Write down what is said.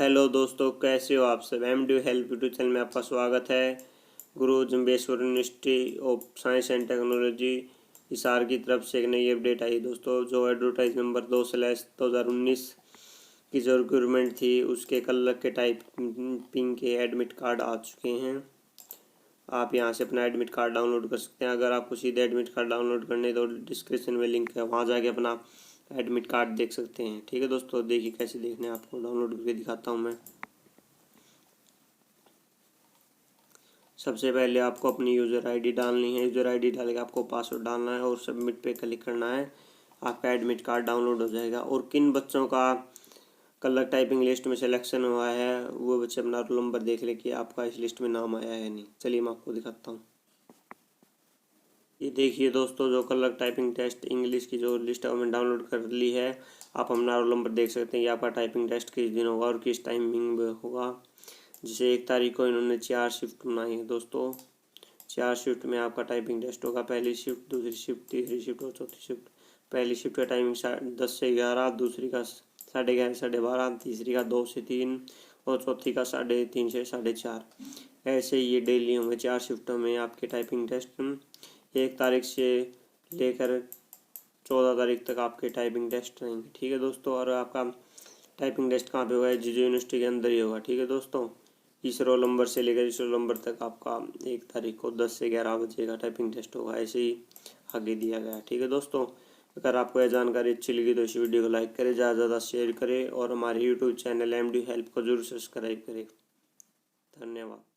Hello दोस्तों, कैसे हो आप सब। MD हेल्प यूट्यूब चैनल में आपका स्वागत है। गुरु Jambheshwar university of science and technology Hisar की तरफ से एक नई अपडेट आई दोस्तों। जो एडवर्टाइज नंबर 2/2019 की जो रिक्वायरमेंट थी उसके कल के टाइपिंग के एडमिट कार्ड आ चुके हैं। आप यहां से अपना एडमिट कार्ड डाउनलोड कर सकते हैं। अगर आपको सीधे एडमिट कार्ड डाउनलोड करने तो डिस्क्रिप्शन में लिंक है, वहां जाके अपना एडमिट कार्ड देख सकते हैं। ठीक है दोस्तों, देखिए कैसे देखने हैं, आपको डाउनलोड करके दिखाता हूं मैं। सबसे पहले आपको अपनी यूज़र आईडी डालनी है। यूज़र आईडी डाल के आपको पासवर्ड डालना है और सबमिट पे क्लिक करना है। आपका एडमिट कार्ड डाउनलोड हो जाएगा। और किन बच्चों का कलर टाइपिंग लिस्ट में सिलेक्शन हुआ है वो बच्चे अपना रोल नंबर देख ले कि आपका इस लिस्ट में नाम आया है नहीं। चलिए मैं आपको दिखाता हूँ। ये देखिए दोस्तों, जो कलर टाइपिंग टेस्ट इंग्लिश की जो लिस्ट है वो मैंने डाउनलोड कर ली है। आप अपना रोल नंबर देख सकते हैं कि आपका टाइपिंग टेस्ट किस दिन होगा और किस टाइमिंग में होगा। जैसे 1 तारीख को इन्होंने 4 शिफ्ट बनाई है दोस्तों। 4 शिफ्ट में आपका टाइपिंग टेस्ट होगा। पहली शिफ्ट, दूसरी शिफ्ट, तीसरी शिफ्ट और चौथी शिफ्ट। पहली शिफ्ट का टाइमिंग 10 से 11, दूसरी का 11:30 से 12:30, तीसरी का 2 से 3 और चौथी का 3:30 से 4:30। ऐसे ये डेली होंगे 4 शिफ्टों में आपके टाइपिंग टेस्ट। 1 तारीख से लेकर 14 तारीख तक आपके टाइपिंग टेस्ट रहेंगे। ठीक है दोस्तों, और आपका टाइपिंग टेस्ट कहाँ पे होगा? जीजे यूनिवर्सिटी के अंदर ही होगा। ठीक है दोस्तों, इस रोल नंबर से लेकर इस रोल नंबर तक आपका 1 तारीख को 10 से 11 बजे का टाइपिंग टेस्ट होगा। ऐसे ही आगे दिया गया है। ठीक है दोस्तों, अगर आपको यह जानकारी अच्छी लगी तो इस वीडियो को लाइक करें, ज़्यादा से ज़्यादा शेयर करें और हमारे यूट्यूब चैनल MD हेल्प को जरूर सब्सक्राइब करें। धन्यवाद।